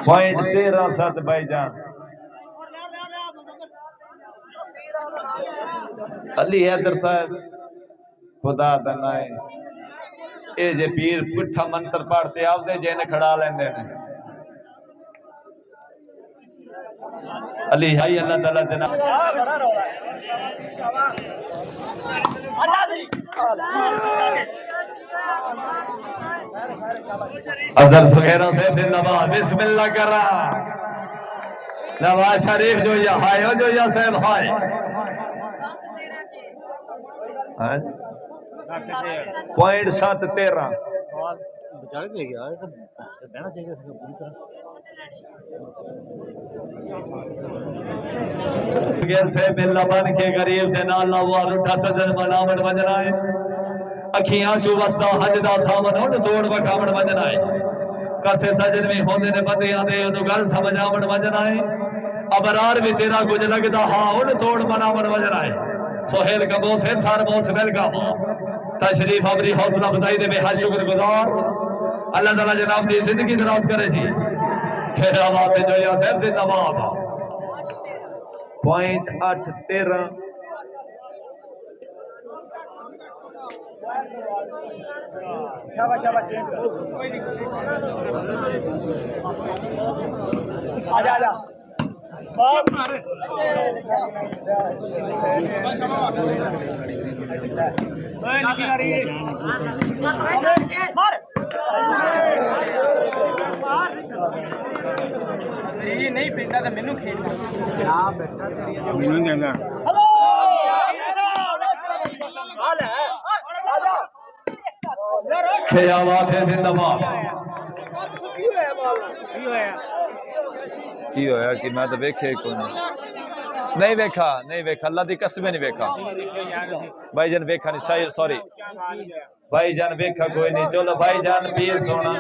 Point 13-7 भाईजान। अली हैदर साहब खुदा दनाए ए जे पीर पुठा मंत्र पढ़ते आवदे जे ने खड़ा लेंदे ने अली हाई अल्लाह ताला जना अजर सुगैरा से जिंदाबाद बिस्मिल्लाह करा नवाज शरीफ जो या हाय हो जो या साहब हाय पॉइंट 7-13 बेचारे दे गया ये तो बहना चाहिए इसको पूरी तरह गेल से बिल्ला बन के गरीब दे नाल लावा रूठा सजन बनावण वजना है अखियां चो वसदा हज दा सावन हुन तोड़ वखावण वजना है कसे सजन में होंदे ने बंदियां दे ओनु गल समझ आवण वजना है अबरार भी तेरा कुछ लगदा हां हुन तोड़ बनावण वजना है सोहेल कबो से सार बहुत वेलकम तशरीफ अबरी हौसला अफजाई दे बेहद शुक्रगुजार अल्लाह ताला जनाब दी जिंदगी दराज करे जी खेर आवाज जो या से जिंदाबाद पॉइंट 8-13 शाबाश शाबाश आजा आजा बाप मारे ओए निकी मारी मार ये नहीं पीता तो मेनू खेलना हां बेटा मेनू देना हेलो हाल है आजा क्या बात है जिंदाबाद की होया कि मैं तो वेखे कोई नहीं वेखा अल्लाह दी कसम नहीं वेखा भाईजान वेखा नहीं शायद सॉरी भाईजान वेखा कोई नहीं चलो भाईजान पीर सोना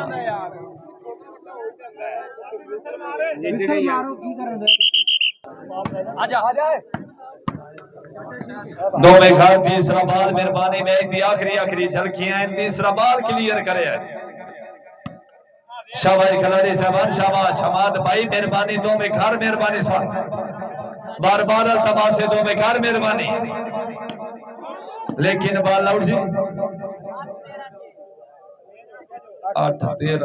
आजा आजा दो में खा तीसरा बाल मेहरबानी में एक आखिरी झलकियां तीसरा बाल क्लियर करे शाबाश खिलाड़ी साहबान शाबाश हमाद भाई मेहरबानी दो में घर मेहरबानी बार बार अल्तमास से दो में घर मेहरबानी लेकिन बाल आउट जी 8-13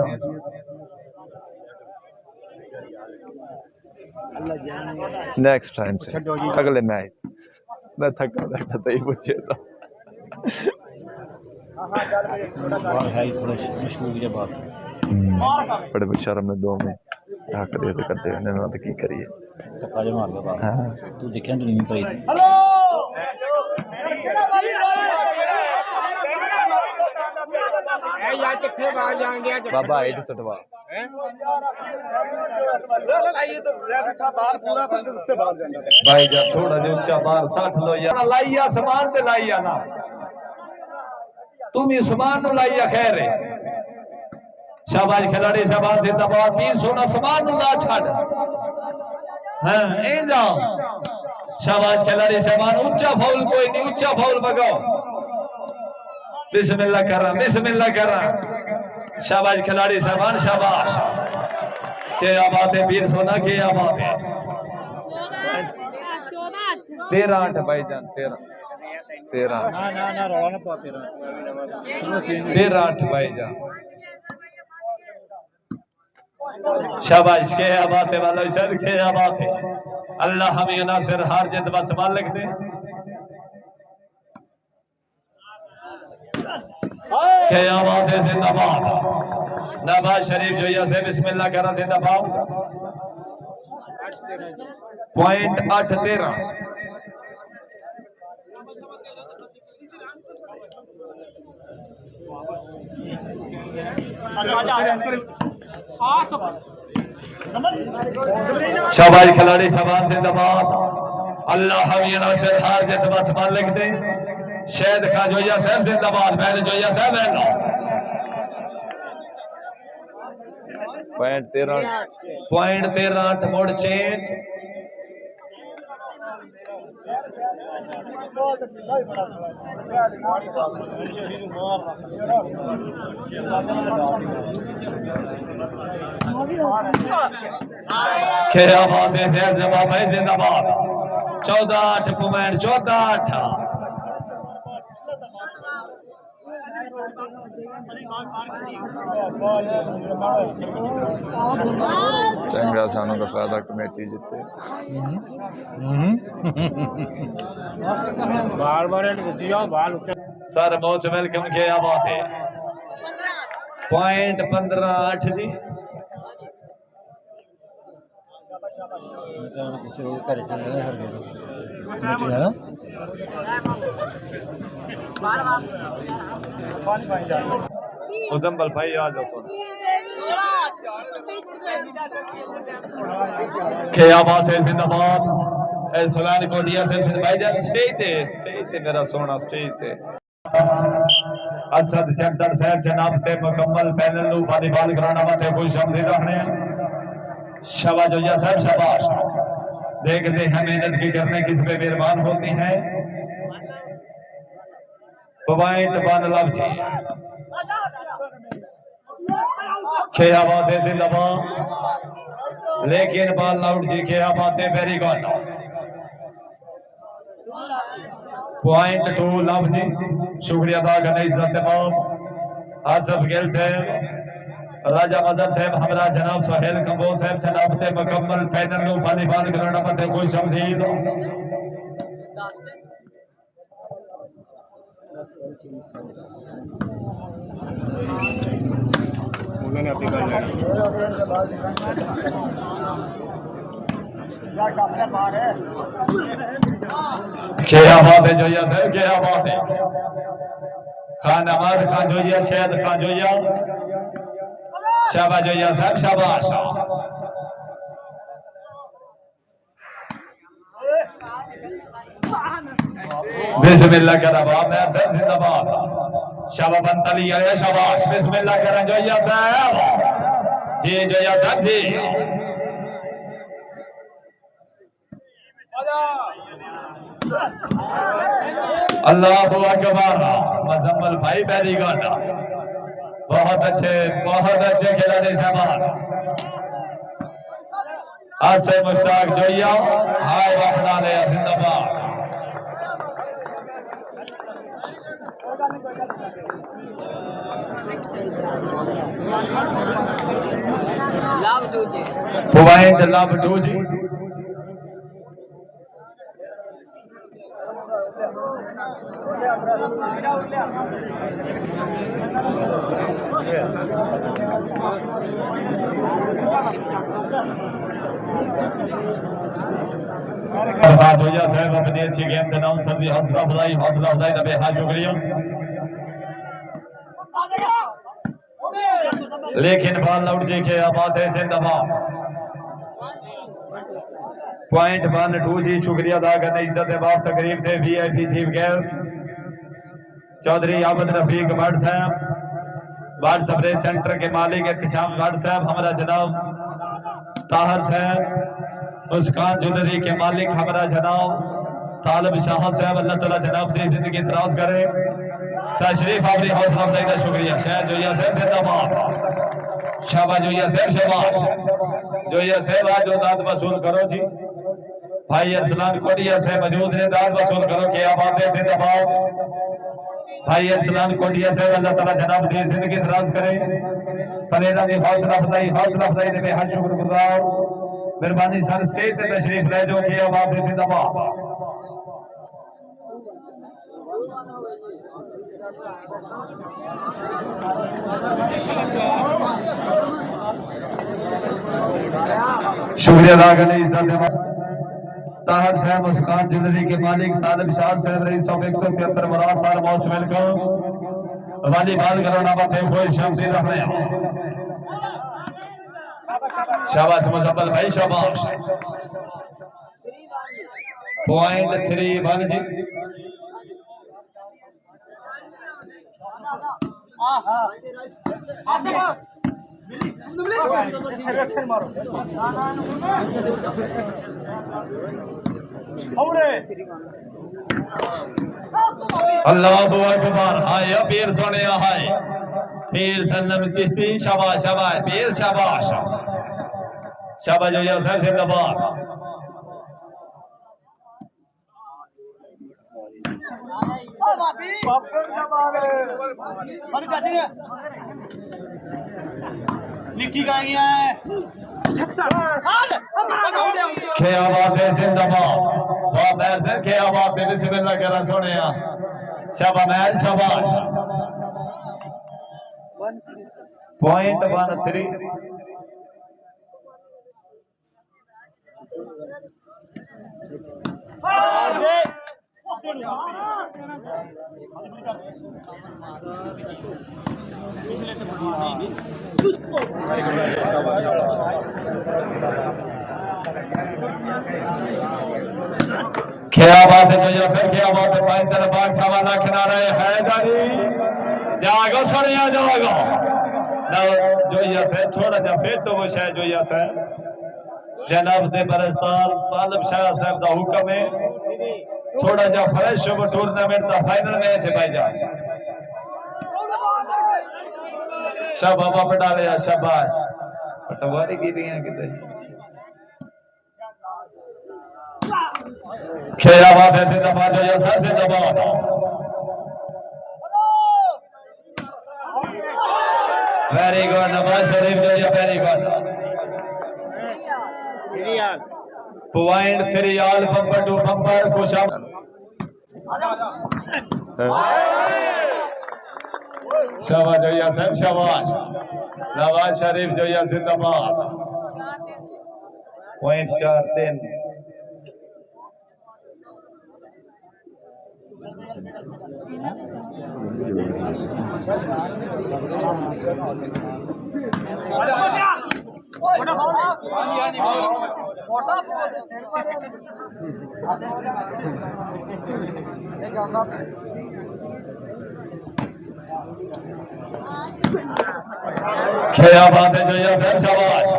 नेक्स्ट टाइम से अगले मैच मैं थका बैठा था ही पूछे था बड़े बेचारा में 2 में ढाक दे तो करते हैं ना तो की करिए तकाले मार दो हां तू देखिए तो नहीं पाई हेलो ए यार किथे बाहर जाएंगे बाबा एड टटवा लाइए तो रेफरी बाहर पूरा बंद उससे बाहर जाना भाई जब थोड़ा जो ऊंचा बाहर 60 लो यार लाइया सामान ते लाइया ना तुम ही सामान नु लाइया खैर है शाबाश खिलाड़ी साहबान जिंदाबाद पीर सोना सामान नु ला छाड़ हां ए जाओ शाबाश खिलाड़ी साहबान ऊंचा फाउल कोई नहीं ऊंचा फाउल बगाओ बिस्मिल्लाह करा शाबाश खिलाड़ी साहबान शाबाश क्या बात है पीर सोना क्या बात है 13-8 भाईजान 13 ना रोला ना पा 13-8 भाईजान शाबाश क्या बात है वाला सर क्या बात है अल्लाह हमें नासिर हार जित बस मालिक दे क्या बात है जिंदाबाद नवाज शरीफ जो से बिस्मिल्लाह करा जिंदाबाद पॉइंट 8-13 शाबाश खिलाड़ी साहबान जिंदाबाद अल्लाह हमें नासिर हार जित बस मालिक दे शहद खा जोया साहब जिंदाबाद पहले जोया साहब पॉइंट 13 मोड़ चेंज क्या बात है फैज जवाब है जिंदाबाद 14-8 पुमैन 14-8 चंगा सानू का फायदा कमेटी जिते बाल बारे जिया बाल सर मोस्ट वेलकम क्या बात है पॉइंट 15-8 जी मुजम्मल भाई आ जाओ सुन क्या बात है जिंदाबाद ए सुलान कोटिया से भाईजान स्टेज ते मेरा सोना स्टेज ते असद चंदर साहब जनाब ते मुकम्मल पैनल नु वॉलीबॉल कराना वास्ते कोई शब्द रखने शाबाश जोया साहब शाबाश देखते हैं मेहनत की करने किस पे मेहरबान होती है पॉइंट 1 लव जी क्या बात है जिंदाबाद लेकिन बॉल आउट जी क्या बात है वेरी गुड पॉइंट 2 लव जी शुक्रिया अदा करने इज्जत तमाम आसफ गिल साहब राजा मदन साहब हमरा जनाब सोहेल कंबोज साहब जनाब ते मुकम्मल पैनल नु वॉलीबॉल कराना पते कोई शमदीद उन्होंने अपनी बात क्या बात है जोया साहब क्या बात है खान अहमद खान जोया शहद खान जोया शाबाश जोया साहब शाबाश बिस्मिल्लाह करा बाप साहब जिंदाबाद शाबाश बंतली अरे शाबाश बिस्मिल्लाह करा जोया साहब जी जोया साहब जी अल्लाहु अकबर मुजम्मल भाई वेरी गुड बहुत अच्छे खिलाड़ी साहब आज से मुश्ताक जोया हाय अपना ले जिंदाबाद पॉइंट लव टू जी जोया साहब अपनी अच्छी गेम के नाम सभी हौसला अफजाई का बेहद शुक्रिया लेकिन बॉल आउट देखे आबाद है जिंदाबाद पॉइंट 1 2 जी शुक्रिया अदा करने इज्जत बाप तकरीब थे VIP chief guest Chaudhry Abid Rafiq Bhatt साहब वार्ड सप्रे सेंटर के मालिक एहतशाम भट्ट साहब हमारा जनाब ताहर साहब मुस्कान ज्वेलरी के मालिक हमारा जनाब तालब शाह साहब अल्लाह ताला जनाब की जिंदगी दराज करे तशरीफ आवरी हौसला अफजाई का शुक्रिया शायद जोया साहब जिंदाबाद शाबाश जोया साहब शाबाश जोया साहब आज दाद वसूल करो जी भाई अरसलान कोटिया से मौजूद ने दाद वसूल करो क्या बात है जिंदाबाद भाई अरसलान कोटिया से अल्लाह ताला जनाब की जिंदगी दराज करे तलेदा दी हौसला अफजाई दे बेहद शुक्रगुजार मेहरबानी सन स्टेज ते तशरीफ ले जो किया बात है जिंदाबाद शुक्रिया अदा करने इज्जत ताहर साहब मुस्कान ज्वेलरी के मालिक तालिब शाह साहब रईस 173 मराज साल मोस्ट वेलकम वॉलीबॉल कराना बातें कोई शमसी रखने शाबाश मुजम्मल भाई शाबाश पॉइंट 3 1 जी अल्लाहु अकबर। हाय पीर सोने हाय पीर सनम चिश्ती शाबाश शाबाश पीर शाबाश शाबाश जो यसा जिंदाबाद। निकी कहाँ गया है? क्या बात है जिंदाबाद। बहुत ऐसे क्या बात है बिस्मिल्लाह करा सोने शाबाश शाबाश। पॉइंट 13 क्या बात है जो सर क्या बात है पाइन तरफ बाग सवाना किनारे है जारी जागो सड़िया जागो ना जो से थोड़ा जा फिर तो वो शायद जो से जनाब दे बरसाल तालब शाह साहब दा हुक्म है थोड़ा जा फ्रेश हो टूर्नामेंट दा फाइनल मैच है भाईजान। शाबाश बाबा डाले शाबाश पटवारी की भी हैं कितने खेला बात है जिंदाबाद जो यसा जिंदाबाद। वेरी गुड नवाज शरीफ जो ये very good point 3 all bumper to bumper खुशा शाबाश जो ये सब शाबाश नवाज शरीफ जो ये जिंदाबाद। पॉइंट 4-3 क्या बात है जो ये सब शाबाश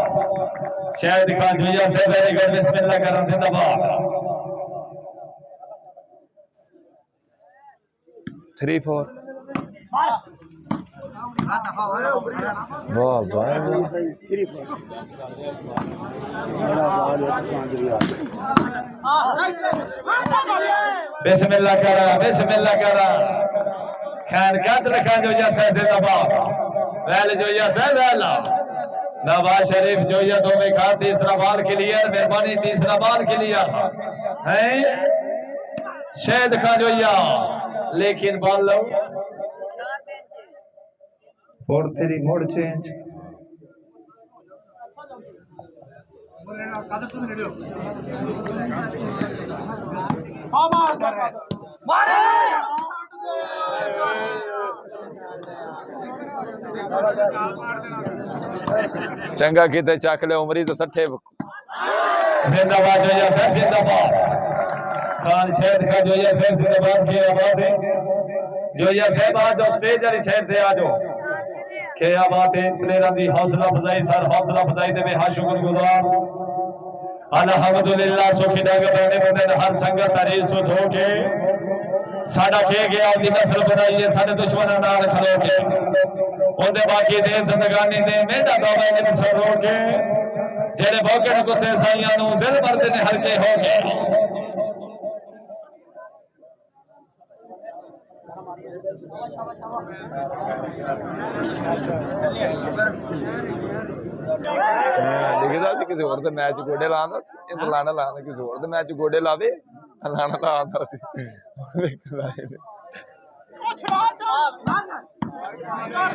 शायद खान जो ये सब वेरी गुड बिस्मिल्लाह करा जिंदाबाद। 3-4 वाह भाई बिस्मिल्लाह करा खान कादर खान जो ये सब जिंदाबाद। वेल जो ये सब वेला नवाज शरीफ जो ये दो में खा तीसरा बाल क्लियर मेहरबानी तीसरा बाल क्लियर है शायद खान जो ये लेकिन बॉल लो 4-3 मोड चेंज चंगा किते चक ले उमरी तो सठे जिंदाबाद जो ये सब जिंदाबाद। खान शहद का जो ये सब जिंदाबाद की आवाज है जो ये सब आज स्टेज वाली साइड से आ जाओ क्या बात है प्लेयरां दी हौसला अफजाई सर हौसला अफजाई दे हाँ शुक्रगुजार अल्हम्दुलिल्लाह सुखी डग बने बने हर संगत तारीफ सुध हो के साडा के गया दी नस्ल बनाई है साडे दुश्मनां नाल खलो के ओंदे बाकी दे जिंदगानी दे मेढा दौड़ा ने सर हो के जेड़े भौकड़ कुत्ते साईयां नु दिल मरदे ने हल्के हो के लिखदा सी किसी होर दे मैच गोडे लांदा इन लाना लाना किसी होर दे मैच गोडे लावे लाना लांदा सी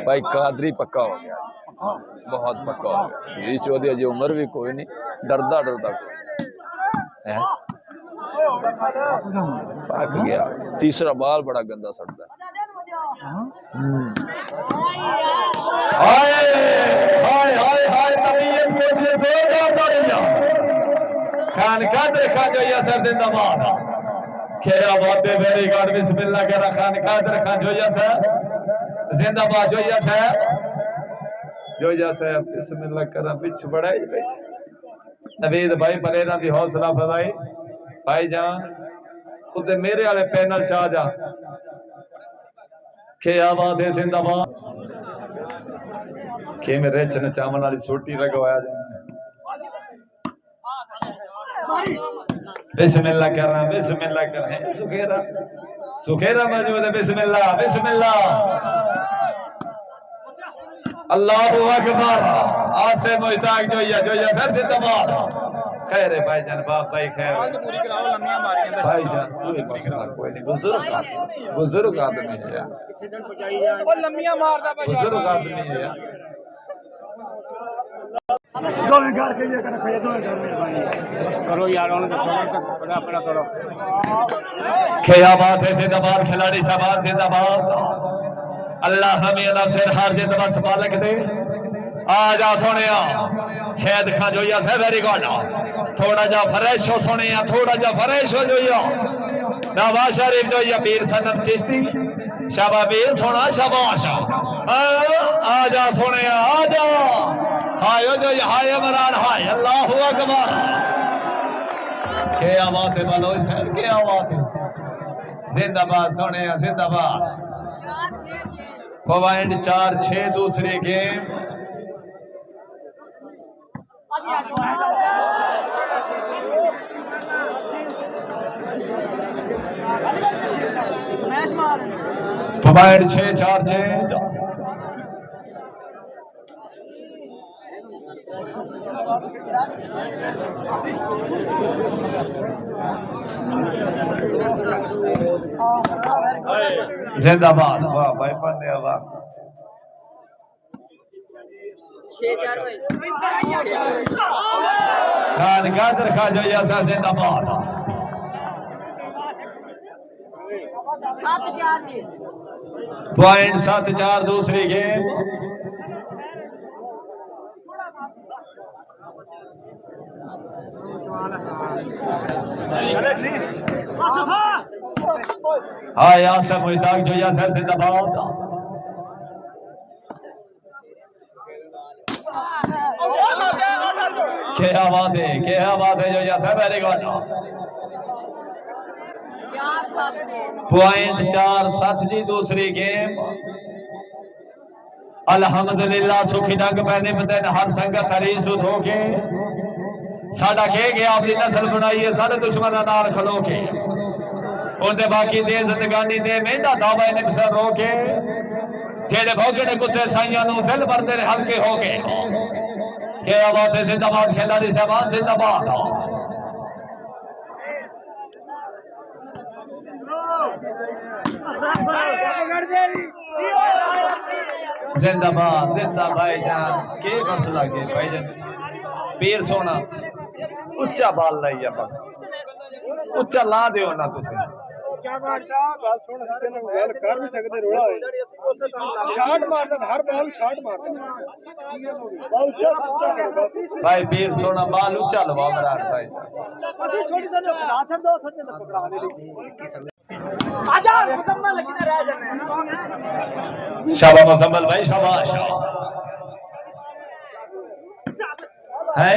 भाई कादरी पक्का हो गया बहुत पक्का हो गया ये चौधरी अजय उम्र भी कोई नहीं डरदा डरदा कोई है पक गया तीसरा बाल बड़ा गंदा सड़ता हाय हाय हाय हाय तबीयत कोशिश जोरदार बढ़िया खान कादर खान जो ये सब जिंदाबाद क्या बात है वेरी गुड बिस्मिल्लाह करा खान कादर खान जो ये सब जिंदाबाद जो ये सब बिस्मिल्लाह करा पिछ बढ़ाई नवीद भाई बलेरा दी हौसला अफजाई भाईजान उते मेरे वाले पैनल च आ जा क्या बात है जिंदाबाद के मेरे चन चावल वाली छोटी लगवाया जाए बिस्मिल्लाह कर रहा बिस्मिल्लाह कर रहे सुखेरा सुखेरा मौजूद है बिस्मिल्लाह बिस्मिल्लाह अल्लाहु अकबर आसे मुश्ताक जो या सर जिंदाबाद खैर है भाईजान बाप भाई खैर भाईजान कोई मसला कोई नहीं बुजुर्ग आदमी है यार वो लम्मियां मारदा पे बुजुर्ग आदमी है यार करो यार बड़ा बड़ा करो क्या बात है जिंदाबाद खिलाड़ी साहब जिंदाबाद अल्लाह हमें नफसर हार जिंदाबाद मालिक दे आ जा सोनिया शायद खां जो या से वेरी गुड थोड़ा जा फ्रेश हो सोनिया थोड़ा जा फ्रेश हो जो या नवाज शरीफ जो या पीर सनम चिश्ती शाबाश पीर सोना शाबाश आ जा सोनिया आ जा हाय जो हाय इमरान हाय अल्लाहु अकबर क्या बात है बलोच साहब क्या बात है जिंदाबाद सोनिया जिंदाबाद पॉइंट 4-6 दूसरी गेम पॉइंट 6-4-6 जिंदाबाद वाह भाई बंदे वाह 6-4 खान गादर खा जो ऐसा जिंदाबाद 7-4 पॉइंट 7-4 दूसरी गेम हाँ यहाँ से मुश्ताक जो ऐसा जिंदाबाद क्या बात है जो ऐसा वेरी गुड पॉइंट 4-7 जी दूसरी गेम अल्हम्दुलिल्लाह सुखी डंग पैने मदन हर संगत हरी सुध हो के साडा कह गया अपनी नस्ल बनाई है सारे दुश्मन नाल खलो के उनके बाकी दे जिंदगानी दे मेंढा दावा ने सर रो के जेड़े भौगड़े कुत्ते साइयां नु दिल भरदे हल्के हो के क्या बात है जिंदाबाद खिलाड़ी साहब जिंदाबाद जिंदाबाद जिंदा भाईजान के मसला के भाईजान पीर सोना उच्चा बाल लाइया बस उच्चा ला दियो ना तुसे क्या बात बाल छोड़ सकते ना बाल कर भी सकते रोड़ा है शॉट मारता हर बाल शॉट मारता बाल ऊंचा ऊंचा करो बस भाई पीर सोना बाल ऊंचा लवा मरार भाई छोटी छोटी नाचन दो छोटे ना पकड़ा दे आजा मुकम्मल लगी रह जाने शाबाश मुकम्मल भाई शाबाश है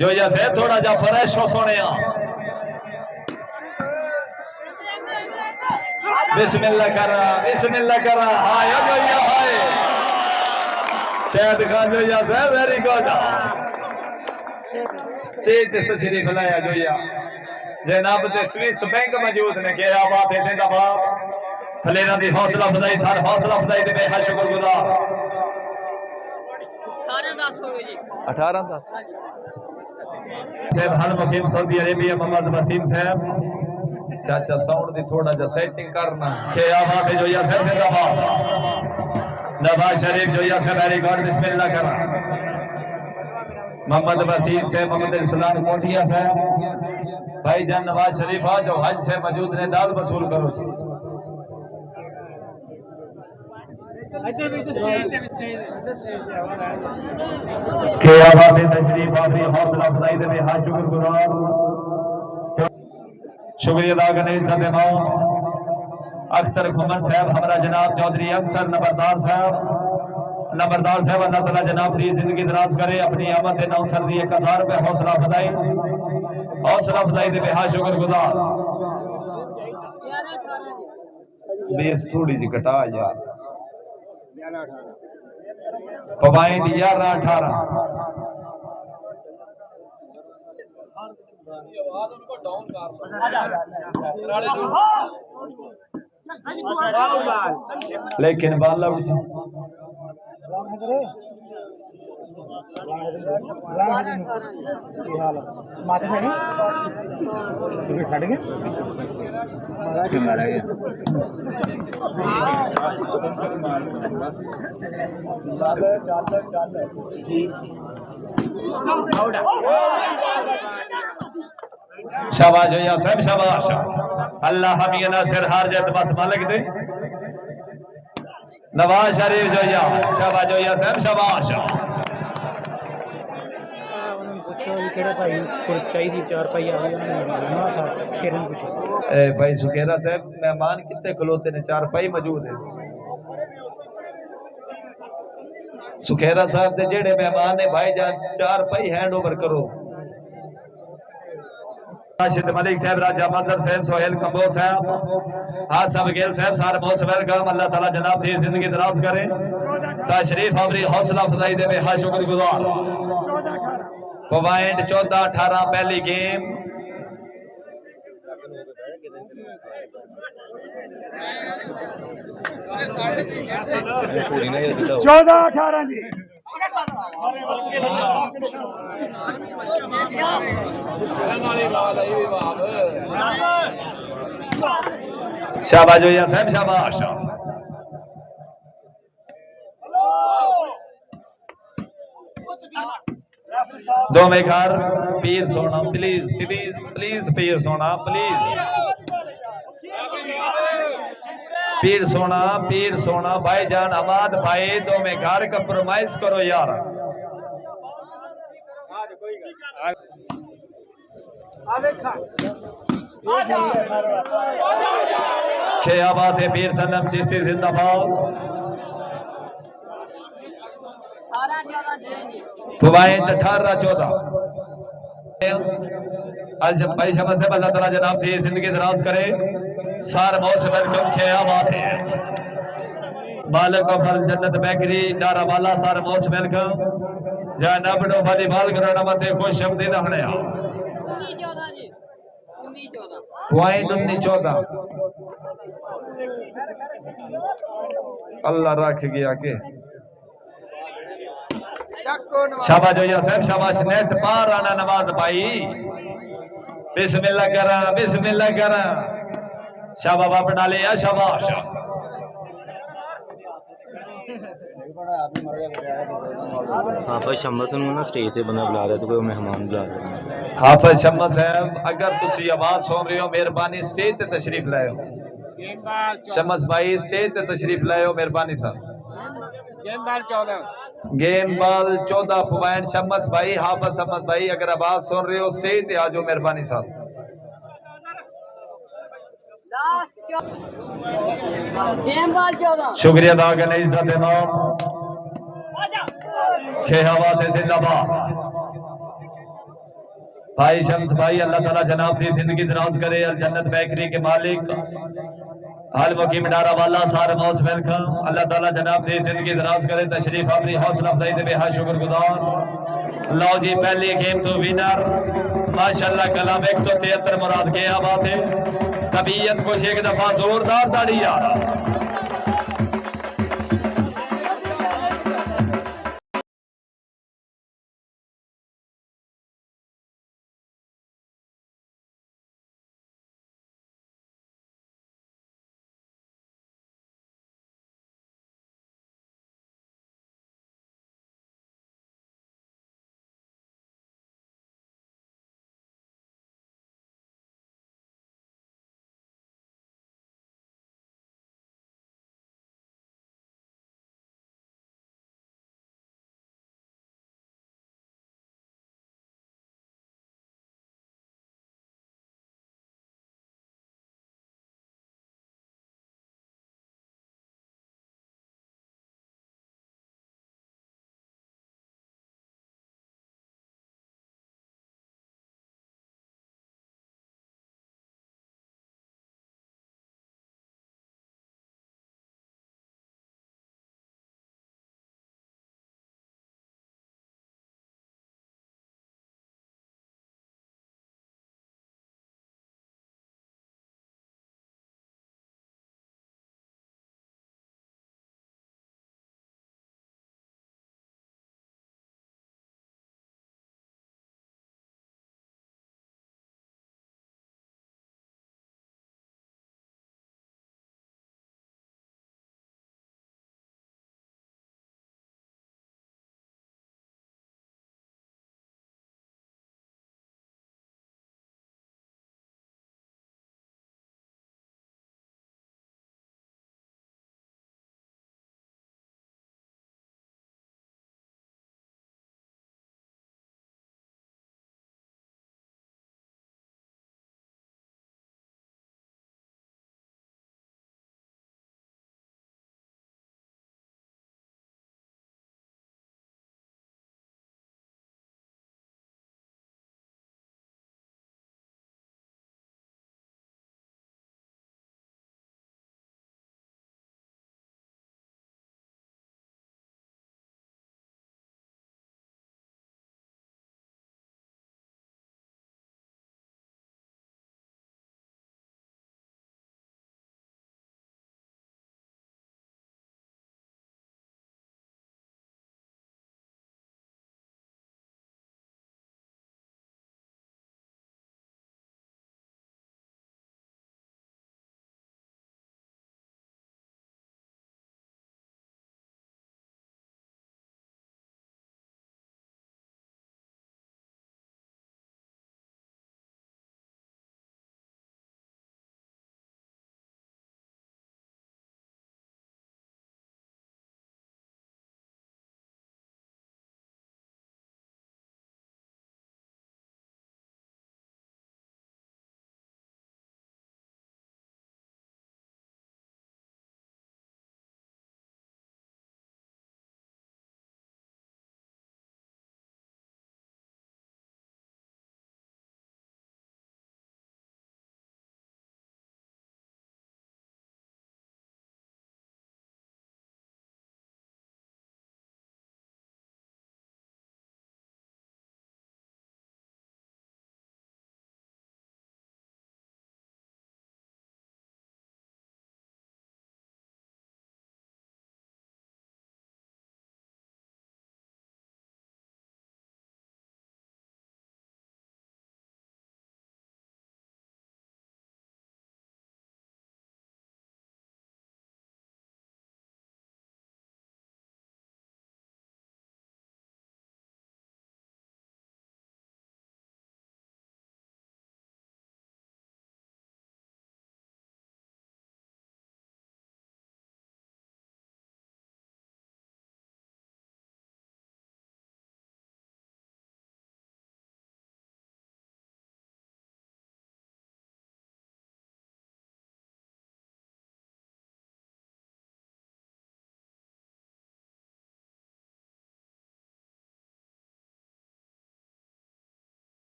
जो जैसे थोड़ा जा फ्रेश हो सोने बिस्मिल्लाह कर रहा हाय जो या हाय शायद खान जो या से वेरी गुड तेज तशरीफ लाया जो या जनाब ते स्विस बैंक मौजूद ने क्या बात है जिंदाबाद फलेना दी हौसला अफजाई सर हौसला अफजाई दे बेहद शुक्रगुजार 18-10 हो गए जी 18-10 साहब हल मुकीम सऊदी अरेबिया मोहम्मद वसीम साहब चाचा साउंड दी थोड़ा जा सेटिंग करना क्या बात है जो या सर जिंदाबाद नवाज शरीफ जो या से वेरी गुड बिस्मिल्लाह करा मोहम्मद वसीम से मोहम्मद इस्लाम कोटिया साहब भाई जान नवाज शरीफ आ जो हज से मौजूद ने दाल वसूल करो क्या बात है तशरीफ आफरी हौसला अफजाई दे बेहद शुक्रगुजार शुक्रिया अदा करने सदमा अख्तर खुमन साहब हमारा जनाब चौधरी अख्तर नंबरदार साहब अल्लाह ताला जनाब दी जिंदगी दराज करे अपनी आमद नौसर दी 1000 रुपए हौसला अफजाई हौसला अफजाई दे बेहद शुक्रगुजार। 11-18 जी। बेस थोड़ी जी घटा यार पवाइंट 11-18 लेकिन बाल आउट जी। माथे छड़ गए शाबाश या साहब शाबाश। अल्लाह हमी नासिर हार जात बस मालिक दे। नवाज शरीफ जोया शाबाश या साहब शाबाश। पूछो केड़ा भाई को चाहिए 4 पाई आ गया ना साहब स्केरन पूछो ए भाई सुखेरा साहब मेहमान कितने खलोते ने 4 पाई मौजूद है। सुखेरा साहब दे जेड़े मेहमान ने भाई जान 4 पाई हैंड ओवर करो। राशिद मलिक साहब, राजा मदर साहब, सोहेल कंबोज साहब, हासम गेल साहब, सारे बहुत वेलकम। अल्लाह ताला जनाब दी जिंदगी दराज करे। तशरीफ आवरी हौसला अफजाई दे बेहद शुक्रगुजार। पॉइंट 14-18 पहली गेम। पूरी ना ये दिखाओ 14-18 जी। शाबाश या साहब शाबाश। दो में घर पीर सोना प्लीज प्लीज प्लीज पीर सोना प्लीज पीर सोना भाईजान अमाद भाई दो में घर कंप्रोमाइज करो यार। क्या बात है पीर सनम चिश्ती जिंदाबाद। 18-14 जी। पॉइंट 18-14 आज भाई शमस साहब अल्लाह ताला जनाब दी जिंदगी दराज करे। सार बहुत वेलकम। क्या बात है मालिक फल जन्नत बेकरी डारा वाला सार बहुत वेलकम। जा नबड़ो वाली बाल कराना मते खुश शब्द रहने 19-14 जी। 19-14 पॉइंट 19-14 अल्लाह रख गया के शाबाश या साहब शाबाश। नेट पार आना नमाज भाई बिस्मिल्लाह करा शाबाश बाप डाले या शाबाश। हाफिज शम्स ना स्टेज से बंदा बुला रहा तो कोई मेहमान बुला रहा हाफिज शम्स साहब अगर तुसी आवाज सुन रहे हो मेहरबानी स्टेज ते तशरीफ लाओ। शम्स भाई स्टेज ते तशरीफ लाओ मेहरबानी साहब। गेंद बॉल 14 पॉइंट शम्स भाई हाफिज शम्स भाई अगर आवाज सुन रहे हो स्टेज ते आ जाओ मेहरबानी साहब। Last game ball 14। शुक्रिया अदा करने इज्जत इमाम खेहावा से जिंदाबाद। भाई शम्स भाई अल्लाह ताला जनाब की जिंदगी दराज करे। अल जन्नत बेकरी के मालिक हाल मुकीम डारा वाला सारे मौज वेलकम। अल्लाह ताला जनाब की जिंदगी दराज करे। तशरीफ अपनी हौसला अफजाई दे बेहद शुक्रगुजार। लो जी पहली गेम तो विनर माशाल्लाह कलाम 173 मुराद के बात है। तबीयत को एक दफा जोरदार ताड़ी यार।